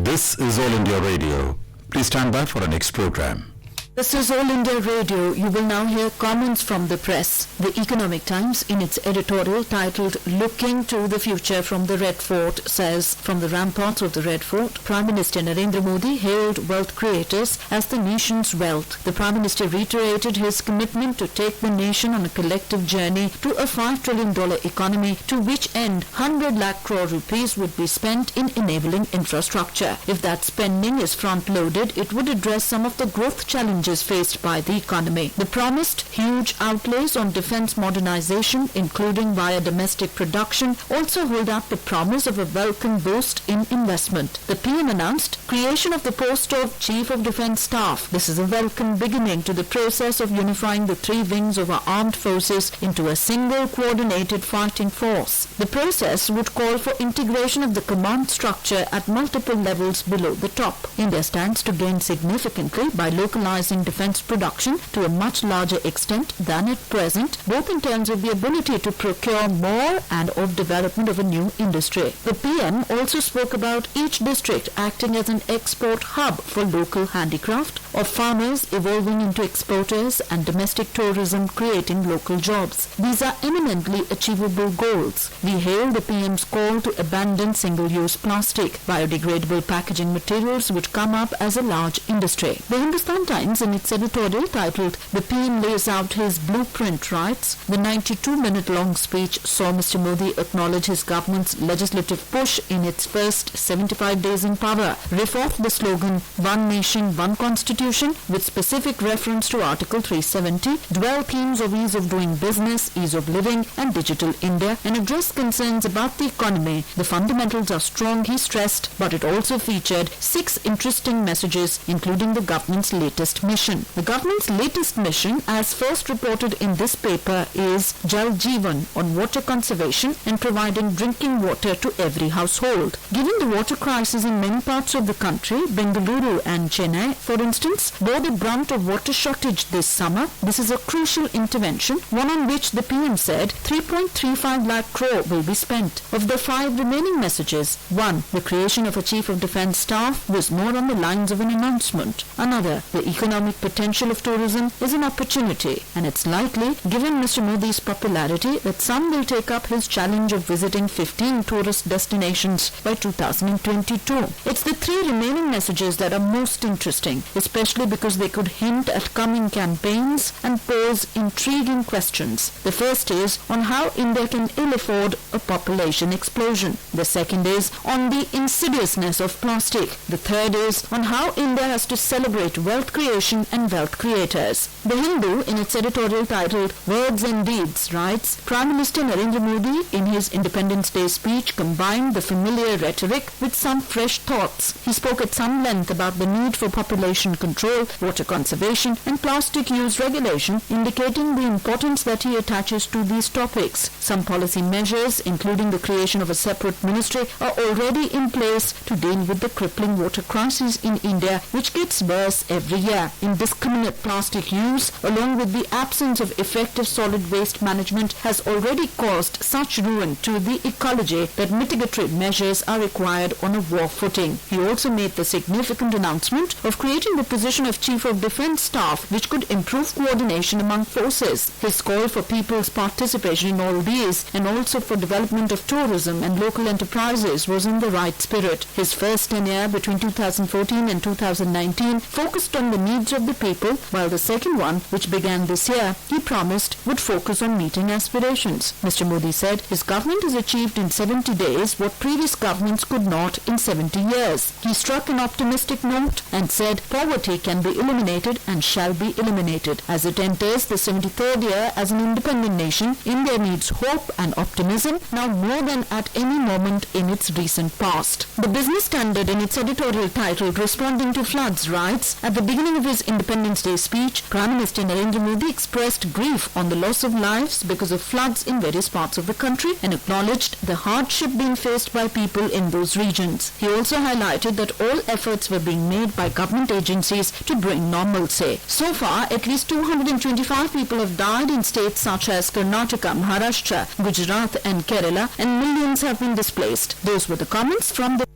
This is All India Radio. Please stand by for our next program. This is All India Radio. You will now hear comments from the press. The Economic Times, in its editorial titled Looking to the Future from the Red Fort, says, from the ramparts of the Red Fort, Prime Minister Narendra Modi hailed wealth creators as the nation's wealth. The Prime Minister reiterated his commitment to take the nation on a collective journey to a $5 trillion economy, to which end 100 lakh crore rupees would be spent in enabling infrastructure. If that spending is front-loaded, it would address some of the growth challenges faced by the economy. The promised huge outlays on defense modernization, including via domestic production, also hold up the promise of a welcome boost in investment. The PM announced creation of the post of Chief of Defence Staff. This is a welcome beginning to the process of unifying the three wings of our armed forces into a single coordinated fighting force. The process would call for integration of the command structure at multiple levels below the top. India stands to gain significantly by localizing defense production to a much larger extent than at present, both in terms of the ability to procure more and of development of a new industry. The PM also spoke about each district acting as an export hub for local handicraft, of farmers evolving into exporters, and domestic tourism creating local jobs. These are eminently achievable goals. We hail the PM's call to abandon single-use plastic. Biodegradable packaging materials would come up as a large industry. The Hindustan Times, in its editorial titled The PM Lays Out His Blueprint, writes, the 92-minute long speech saw Mr. Modi acknowledge his government's legislative push in its first 75 days in power, riff off the slogan One Nation, One Constitution with specific reference to Article 370, dwell themes of ease of doing business, ease of living and digital India, and address concerns about the economy. The fundamentals are strong, he stressed, but it also featured 6 interesting messages, including the government's latest mission. The government's latest mission, as first reported in this paper, is Jal Jeevan on water conservation and providing drinking water to every household. Given the water crisis in many parts of the country, Bengaluru and Chennai, for instance, bore the brunt of water shortage this summer, this is a crucial intervention, one on which the PM said 3.35 lakh crore will be spent. Of the 5 remaining messages, one, the creation of a Chief of Defence Staff, was more on the lines of an announcement. Another, the economic potential of tourism is an opportunity, and it's likely, given Mr. Modi's popularity, that some will take up his challenge of visiting 15 tourist destinations by 2022. It's the 3 remaining messages that are most interesting, especially because they could hint at coming campaigns and pose intriguing questions. The first is on how India can ill afford a population explosion. The second is on the insidiousness of plastic. The third is on how India has to celebrate wealth creation and wealth creators. The Hindu, in its editorial titled Words and Deeds, writes, Prime Minister Narendra Modi, in his Independence Day speech, combined the familiar rhetoric with some fresh thoughts. He spoke at some length about the need for population control, water conservation, and plastic use regulation, indicating the importance that he attaches to these topics. Some policy measures, including the creation of a separate ministry, are already in place to deal with the crippling water crisis in India, which gets worse every year. Indiscriminate plastic use, along with the absence of effective solid waste management, has already caused such ruin to the ecology that mitigatory measures are required on a war footing. He also made the significant announcement of creating the position of Chief of Defence Staff, which could improve coordination among forces. His call for people's participation in all these, and also for development of tourism and local enterprises, was in the right spirit. His first tenure between 2014 and 2019 focused on the needs of the people, while the second one, which began this year, he promised would focus on meeting aspirations. Mr. Modi said his government has achieved in 70 days what previous governments could not in 70 years. He struck an optimistic note and said poverty can be eliminated and shall be eliminated. As it enters the 73rd year as an independent nation, India needs hope and optimism now more than at any moment in its recent past. The Business Standard, in its editorial titled Responding to Floods, writes, at the beginning of his Independence Day speech, Prime Minister Narendra Modi expressed grief on the loss of lives because of floods in various parts of the country and acknowledged the hardship being faced by people in those regions. He also highlighted that all efforts were being made by government agencies to bring normalcy. So far, at least 225 people have died in states such as Karnataka, Maharashtra, Gujarat and Kerala, and millions have been displaced. Those were the comments from the